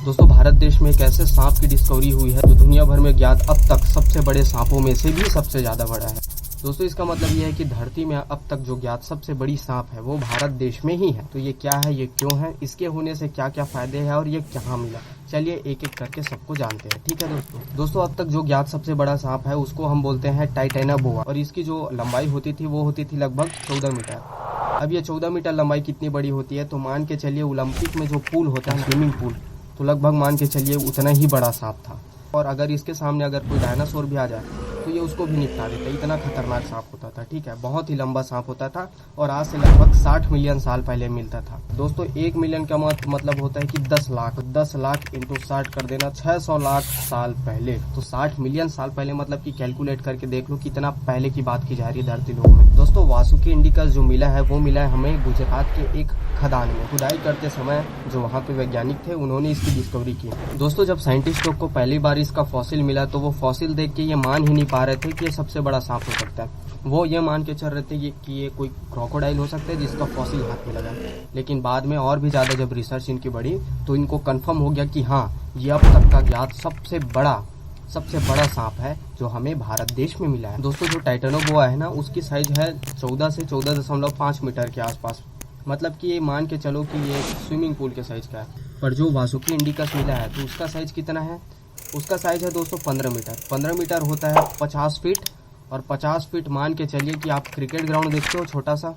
दोस्तों भारत देश में एक ऐसे सांप की डिस्कवरी हुई है जो दुनिया भर में ज्ञात अब तक सबसे बड़े सांपों में से भी सबसे ज़्यादा बड़ा है। दोस्तों इसका मतलब ये है कि धरती में अब तक जो ज्ञात सबसे बड़ी सांप है वो भारत देश में ही है। तो ये क्या है, ये क्यों है, इसके होने से क्या क्या फायदे हैं और ये कहाँ मिला, चलिए एक एक करके सबको जानते हैं। ठीक है दोस्तों अब तक जो ज्ञात सबसे बड़ा सांप है उसको हम बोलते हैं टाइटेना बोआ और इसकी जो लंबाई होती थी वो होती थी लगभग 14 मीटर। अब ये 14 मीटर लंबाई कितनी बड़ी होती है, तो मान के चलिए ओलंपिक में जो पूल होता है स्विमिंग पूल, तो लगभग मान के चलिए उतना ही बड़ा सांप था। और अगर इसके सामने अगर कोई डायनासोर भी आ जाए तो ये उसको भी निपटा देता, इतना खतरनाक सांप होता था। ठीक है, बहुत ही लंबा सांप होता था और आज से लगभग 60 मिलियन साल पहले मिलता था। दोस्तों 1 मिलियन का मतलब होता है कि 10 लाख, 10 लाख इंटू 60 कर देना 600 लाख साल पहले। तो 60 मिलियन साल पहले मतलब कि कैलकुलेट करके देख लो कितना पहले की बात की जा रही है धरती लोक में। दोस्तों वासुकी इंडिकस जो मिला है वो मिला है हमें गुजरात के एक खदान में। खुदाई करते समय जो वहाँ पे वैज्ञानिक थे उन्होंने इसकी डिस्कवरी की। दोस्तों जब साइंटिस्ट लोग को पहली बार इसका फॉसिल मिला तो वो फॉसिल देख के ये मान ही नहीं पा रहे थे कि ये सबसे बड़ा सांप हो सकता है। वो ये मान के चल रहे थे कि ये कोई क्रोकोडाइल हो सकता है जिसका फॉसिल हाथ में लगा। लेकिन बाद में और भी ज़्यादा जब रिसर्च इनकी बढ़ी तो इनको कंफर्म हो गया कि हाँ ये अब तक का ज्ञात सबसे बड़ा सांप है जो हमें भारत देश में मिला है। दोस्तों जो टाइटेनोबोआ है ना उसकी साइज है 14 से 14.5 मीटर के आसपास, मतलब कि ये मान के चलो कि ये स्विमिंग पूल के साइज का है। पर जो वासुकी इंडिकस मिला है तो उसका साइज कितना है, उसका साइज है दोस्तों 15 मीटर। 15 मीटर होता है 50 फीट, और 50 फीट मान के चलिए कि आप क्रिकेट ग्राउंड देखते हो छोटा सा,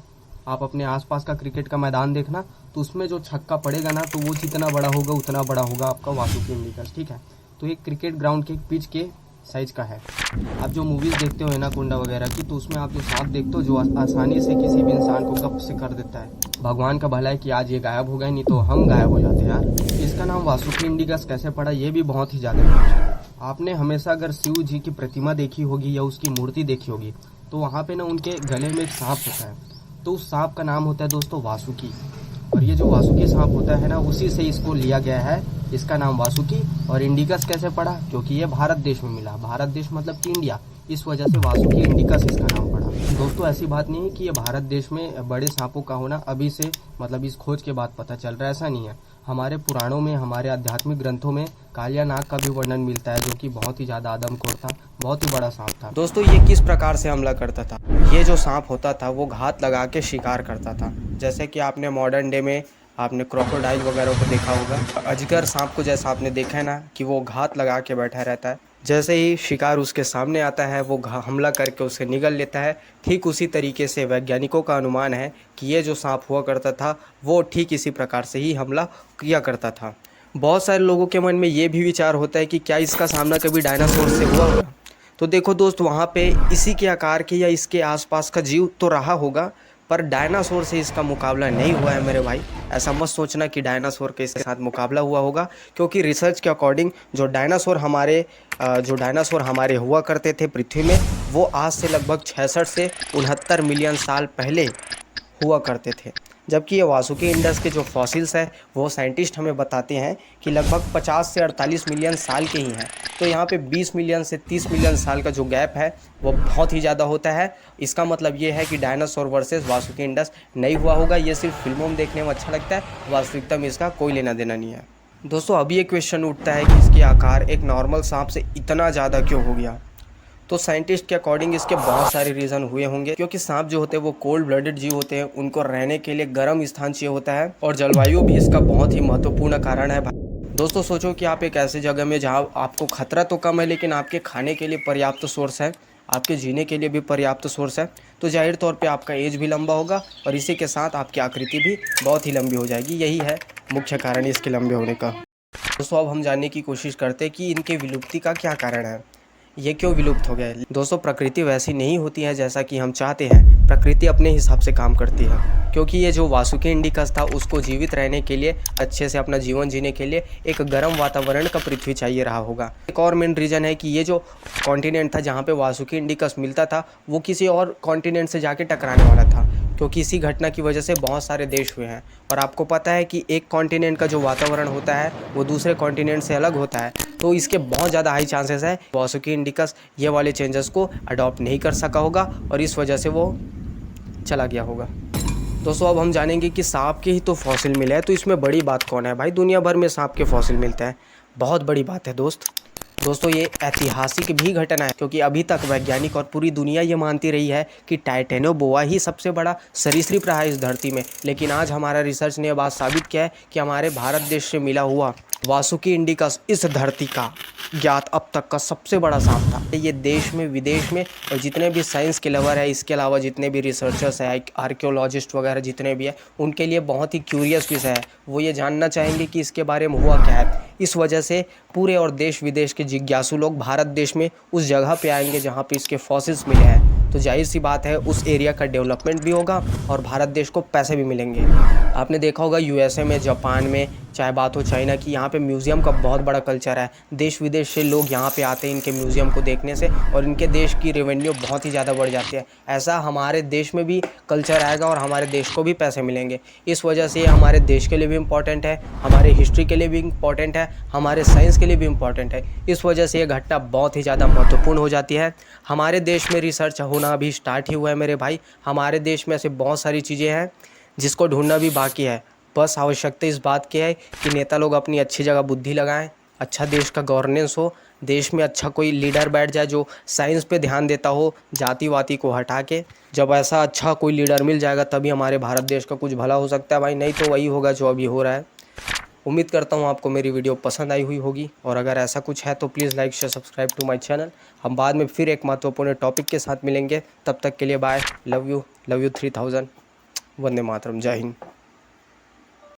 आप अपने आसपास का क्रिकेट का मैदान देखना, तो उसमें जो छक्का पड़ेगा ना तो वो जितना बड़ा होगा उतना बड़ा होगा आपका वासुकी इंडिकस। ठीक है, तो एक क्रिकेट ग्राउंड के पिच के साइज का है। आप जो मूवीज़ देखते हो एनाकोंडा वगैरह की, तो उसमें आप जो सांप देखते हो जो आसानी से किसी भी इंसान को गप से कर देता है। भगवान का भला है कि आज ये गायब हो गए, नहीं तो हम गायब हो जाते यार। इसका नाम वासुकी इंडिकस कैसे पड़ा ये भी बहुत ही ज़्यादा क्वेश्चन है। आपने हमेशा अगर शिव जी की प्रतिमा देखी होगी या उसकी मूर्ति देखी होगी तो वहाँ पे ना उनके गले में एक सांप होता है, तो उस सांप का नाम होता है दोस्तों वासुकी। और ये जो वासुकी सांप होता है ना उसी से इसको लिया गया है, इसका नाम वासुकी। और इंडिकस कैसे पड़ा, क्योंकि ये भारत देश में मिला, भारत देश मतलब कि इंडिया, इस वजह से वासुकी इंडिकस इसका नाम पड़ा। दोस्तों ऐसी बात नहीं है कि ये भारत देश में बड़े सांपों का होना अभी से मतलब इस खोज के बाद पता चल रहा है, ऐसा नहीं है। हमारे पुराणों में, हमारे आध्यात्मिक ग्रंथों में कालिया नाग का भी वर्णन मिलता है जो कि बहुत ही ज़्यादा आदमखोर था, बहुत ही बड़ा सांप था। दोस्तों ये किस प्रकार से हमला करता था, ये जो सांप होता था वो घात लगा के शिकार करता था। जैसे कि आपने मॉडर्न डे में आपने क्रोकोडाइल वगैरह को देखा होगा, अजगर सांप को जैसा आपने देखा है ना कि वो घात लगा के बैठा रहता है, जैसे ही शिकार उसके सामने आता है वो हमला करके उसे निगल लेता है। ठीक उसी तरीके से वैज्ञानिकों का अनुमान है कि ये जो सांप हुआ करता था वो ठीक इसी प्रकार से ही हमला किया करता था। बहुत सारे लोगों के मन में ये भी विचार होता है कि क्या इसका सामना कभी डायनासोर से हुआ होगा। तो देखो दोस्त, वहाँ पे इसी के आकार के या इसके आसपास का जीव तो रहा होगा, पर डायनासोर से इसका मुकाबला नहीं हुआ है मेरे भाई। ऐसा मत सोचना कि डायनासोर के इसके साथ मुकाबला हुआ होगा, क्योंकि रिसर्च के अकॉर्डिंग जो डायनासोर हमारे हुआ करते थे पृथ्वी में वो आज से लगभग 66 से 69 मिलियन साल पहले हुआ करते थे। जबकि ये वासुकी इंडस के जो फॉसिल्स हैं वो साइंटिस्ट हमें बताते हैं कि लगभग 50 से 48 मिलियन साल के ही हैं। तो यहाँ पे 20 मिलियन से 30 मिलियन साल का जो गैप है वो बहुत ही ज़्यादा होता है। इसका मतलब ये है कि डायनासोर वर्सेस वासुकी इंडस नहीं हुआ होगा, ये सिर्फ फिल्मों में देखने में अच्छा लगता है, वास्तविकता में इसका कोई लेना देना नहीं है। दोस्तों अभी ये क्वेश्चन उठता है कि इसके आकार एक नॉर्मल सांप से इतना ज़्यादा क्यों हो गया। तो साइंटिस्ट के अकॉर्डिंग इसके बहुत सारे रीज़न हुए होंगे, क्योंकि सांप जो होते हैं वो कोल्ड ब्लडेड जीव होते हैं, उनको रहने के लिए गर्म स्थान चाहिए होता है और जलवायु भी इसका बहुत ही महत्वपूर्ण कारण है। दोस्तों सोचो कि आप एक ऐसे जगह में जहाँ आपको खतरा तो कम है लेकिन आपके खाने के लिए पर्याप्त सोर्स है, आपके जीने के लिए भी पर्याप्त सोर्स है, तो जाहिर तौर पे आपका एज भी लंबा होगा और इसी के साथ आपकी आकृति भी बहुत ही लंबी हो जाएगी। यही है मुख्य कारण इसके लंबे होने का। दोस्तों अब हम जानने की कोशिश करते हैं कि इनके विलुप्ति का क्या कारण है, ये क्यों विलुप्त हो गए। दोस्तों प्रकृति वैसी नहीं होती है जैसा कि हम चाहते हैं, प्रकृति अपने हिसाब से काम करती है। क्योंकि ये जो वासुकी इंडिकस था उसको जीवित रहने के लिए, अच्छे से अपना जीवन जीने के लिए एक गर्म वातावरण का पृथ्वी चाहिए रहा होगा। एक और मेन रीज़न है कि ये जो कॉन्टिनेंट था जहाँ पे वासुकी इंडिकस मिलता था वो किसी और कॉन्टिनेंट से जाके टकराने वाला था, क्योंकि इसी घटना की वजह से बहुत सारे देश हुए हैं। और आपको पता है कि एक कॉन्टिनेंट का जो वातावरण होता है वो दूसरे कॉन्टिनेंट से अलग होता है, तो इसके बहुत ज़्यादा हाई चांसेस है वासुकी इंडिकस ये वाले चेंजेस को अडॉप्ट नहीं कर सका होगा और इस वजह से वो चला गया होगा। दोस्तों अब हम जानेंगे कि सांप के ही तो फॉसिल मिले हैं, तो इसमें बड़ी बात कौन है भाई। दुनिया भर में सांप के फॉसिल मिलते हैं, बहुत बड़ी बात है दोस्तों ये ऐतिहासिक भी घटना है, क्योंकि अभी तक वैज्ञानिक और पूरी दुनिया ये मानती रही है कि टाइटेनोबोआ ही सबसे बड़ा सरीसृप रहा है इस धरती में। लेकिन आज हमारा रिसर्च ने यह बात साबित किया है कि हमारे भारत देश से मिला हुआ वासुकी इंडिकस इस धरती का ज्ञात अब तक का सबसे बड़ा सांप था। ये देश में विदेश में और जितने भी साइंस के लवर है, इसके अलावा जितने भी रिसर्चर्स हैं, आर्कियोलॉजिस्ट वगैरह जितने भी हैं, उनके लिए बहुत ही क्यूरियस विषय है। वो ये जानना चाहेंगे कि इसके बारे में हुआ क्या है। इस वजह से पूरे और देश विदेश के जिज्ञासु लोग भारत देश में उस जगह पे आएंगे जहाँ पे इसके फॉसिल्स मिले हैं। तो जाहिर सी बात है उस एरिया का डेवलपमेंट भी होगा और भारत देश को पैसे भी मिलेंगे। आपने देखा होगा यूएसए में, जापान में, चाहे बात हो चाइना की, यहाँ पे म्यूज़ियम का बहुत बड़ा कल्चर है। देश विदेश से लोग यहाँ पे आते हैं इनके म्यूज़ियम को देखने से, और इनके देश की रेवेन्यू बहुत ही ज़्यादा बढ़ जाती है। ऐसा हमारे देश में भी कल्चर आएगा और हमारे देश को भी पैसे मिलेंगे। इस वजह से हमारे देश के लिए भी इम्पॉर्टेंट है, हमारे हिस्ट्री के लिए भी इम्पॉर्टेंट है, हमारे साइंस के लिए भी इम्पॉर्टेंट है। इस वजह से ये घटना बहुत ही ज़्यादा महत्वपूर्ण हो जाती है। हमारे देश में रिसर्च होना अभी स्टार्ट ही हुआ है मेरे भाई। हमारे देश में ऐसे बहुत सारी चीज़ें हैं जिसको ढूंढना भी बाकी है। बस आवश्यकता इस बात की है कि नेता लोग अपनी अच्छी जगह बुद्धि लगाएं, अच्छा देश का गवर्नेंस हो, देश में अच्छा कोई लीडर बैठ जाए जो साइंस पे ध्यान देता हो, जाति वाति को हटा के। जब ऐसा अच्छा कोई लीडर मिल जाएगा तभी हमारे भारत देश का कुछ भला हो सकता है भाई, नहीं तो वही होगा जो अभी हो रहा है। उम्मीद करता हूँ आपको मेरी वीडियो पसंद आई हुई होगी, और अगर ऐसा कुछ है तो please like share subscribe to my channel. हम बाद में फिर एक महत्वपूर्ण टॉपिक के साथ मिलेंगे, तब तक के लिए bye, love you 3000, Vande Mataram, जय हिंद।